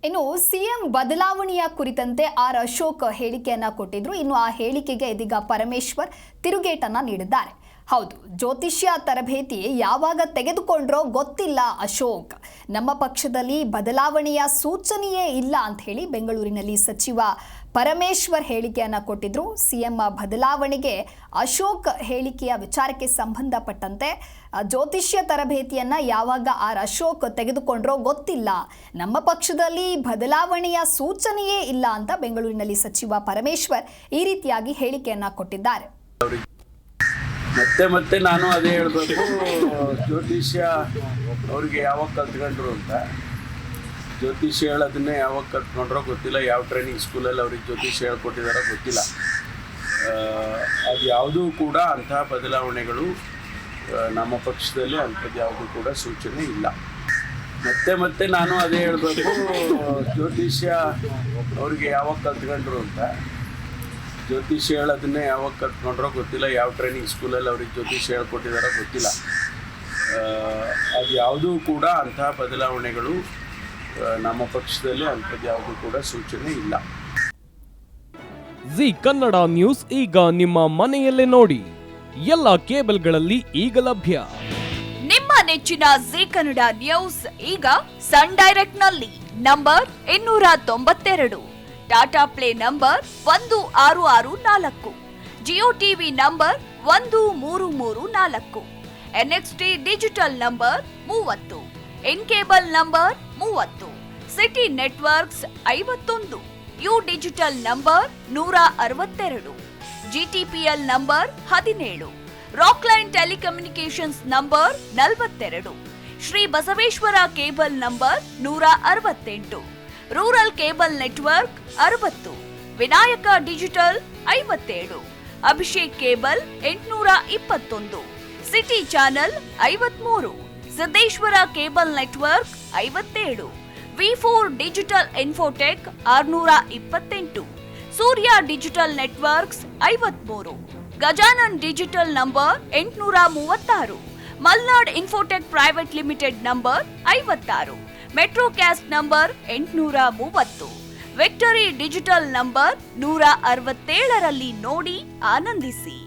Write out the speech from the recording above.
ಇನ್ನು ಸಿಎಂ ಬದಲಾವಣೆಯ ಕುರಿತಂತೆ ಆರ್ ಅಶೋಕ್ ಹೇಳಿಕೆಯನ್ನ ಕೊಟ್ಟಿದ್ರು. ಇನ್ನು ಆ ಹೇಳಿಕೆಗೆ ಇದೀಗ ಪರಮೇಶ್ವರ್ ತಿರುಗೇಟನ್ನ ನೀಡಿದ್ದಾರೆ. ಹೌದು, ಜ್ಯೋತಿಷ್ಯ ತರಬೇತಿ ಯಾವಾಗ ತೆಗೆದುಕೊಂಡ್ರೋ ಗೊತ್ತಿಲ್ಲ ಅಶೋಕ್. ನಮ್ಮ ಪಕ್ಷದಲ್ಲಿ ಬದಲಾವಣೆಯ ಸೂಚನೆಯೇ ಇಲ್ಲ ಅಂತ ಹೇಳಿ ಬೆಂಗಳೂರಿನಲ್ಲಿ ಸಚಿವ ಪರಮೇಶ್ವರ್ ಹೇಳಿಕೆಯನ್ನ ಕೊಟ್ಟಿದ್ರು. ಸಿಎಂ ಬದಲಾವಣೆಗೆ ಅಶೋಕ್ ಹೇಳಿಕೆಯ ವಿಚಾರಕ್ಕೆ ಸಂಬಂಧಪಟ್ಟಂತೆ ಜ್ಯೋತಿಷ್ಯ ತರಬೇತಿಯನ್ನ ಯಾವಾಗ ಆರ್ ಅಶೋಕ್ ತೆಗೆದುಕೊಂಡ್ರೋ ಗೊತ್ತಿಲ್ಲ, ನಮ್ಮ ಪಕ್ಷದಲ್ಲಿ ಬದಲಾವಣೆಯ ಸೂಚನೆಯೇ ಇಲ್ಲ ಅಂತ ಬೆಂಗಳೂರಿನಲ್ಲಿ ಸಚಿವ ಪರಮೇಶ್ವರ್ ಈ ರೀತಿಯಾಗಿ ಹೇಳಿಕೆಯನ್ನ ಕೊಟ್ಟಿದ್ದಾರೆ. ಮತ್ತೆ ನಾನು ಅದೇ ಹೇಳಬೇಕು, ಜ್ಯೋತಿಷ್ಯ ಅವ್ರಿಗೆ ಯಾವಾಗ ಕಲ್ತ್ಕೊಂಡ್ರು ಅಂತ. ಜ್ಯೋತಿಷ್ಯ ಹೇಳೋದನ್ನೇ ಯಾವಾಗ ಕಲ್ತ್ಕೊಂಡ್ರೋ ಗೊತ್ತಿಲ್ಲ, ಯಾವ ಟ್ರೈನಿಂಗ್ ಸ್ಕೂಲಲ್ಲಿ ಅವ್ರಿಗೆ ಜ್ಯೋತಿಷ್ಯ ಹೇಳ್ಕೊಟ್ಟಿದಾರೋ ಗೊತ್ತಿಲ್ಲ. ಅದು ಯಾವುದೂ ಕೂಡ ಅಂತಹ ಬದಲಾವಣೆಗಳು ನಮ್ಮ ಪಕ್ಷದಲ್ಲಿ ಅಂಥದ್ದು ಯಾವುದೂ ಕೂಡ ಸೂಚನೆ ಇಲ್ಲ. ಮತ್ತೆ ನಾನು ಅದೇ ಹೇಳಬೇಕು, ಜ್ಯೋತಿಷ್ಯ ಅವ್ರಿಗೆ ಯಾವಾಗ ಕಲ್ತ್ಕೊಂಡ್ರು ಅಂತ. ಜ್ಯೋತಿಷ್ಯ ಹೇಳೋದನ್ನೇ ಯಾವಾಗ ಕಲ್ತ್ಕೊಂಡ್ರೋ ಗೊತ್ತಿಲ್ಲ, ಯಾವ ಟ್ರೈನಿಂಗ್ ಸ್ಕೂಲಲ್ಲಿ ಅವ್ರಿಗೆ ಜ್ಯೋತಿಷ್ಯ ಹೇಳ್ಕೊಟ್ಟಿದಾರೋ ಗೊತ್ತಿಲ್ಲ. ಅದು ಯಾವುದೂ ಕೂಡ ಅಂತಹ ಬದಲಾವಣೆಗಳು ನಮ್ಮ ಪಕ್ಷದಲ್ಲಿ ಅಂಥದ್ದು ಯಾವುದೂ ಕೂಡ ಸೂಚನೆ ಇಲ್ಲ. ಜಿ ಕನ್ನಡ ನ್ಯೂಸ್ ಈಗ ನಿಮ್ಮ ಮನೆಯಲ್ಲೇ ನೋಡಿ, ಎಲ್ಲ ಕೇಬಲ್ಗಳಲ್ಲಿ ಈಗ ಲಭ್ಯ. ನಿಮ್ಮ ನೆಚ್ಚಿನ ಜಿ ಕನ್ನಡ ನ್ಯೂಸ್ ಈಗ ಸನ್ ಡೈರೆಕ್ಟ್ ನಲ್ಲಿ number 292, Tata Play number 1664, Jio TV number 1334, NXT digital number 30, N cable number 30, city networks 51, U digital number 162, GTPL number 17, Rockline telecommunications number 42, Shri Basaveshwara cable number 168, rural cable network 60, Vinayaka digital 57, Abhishek cable 821, city channel 53, Siddeshwara cable network 57, V4 digital infotech 628, Surya digital networks 53, Gajanan digital number 836, Malnad infotech private limited number 56, metro cast number 830, victory digital number 167ರಲ್ಲಿ ನೋಡಿ ಆನಂದಿಸಿ.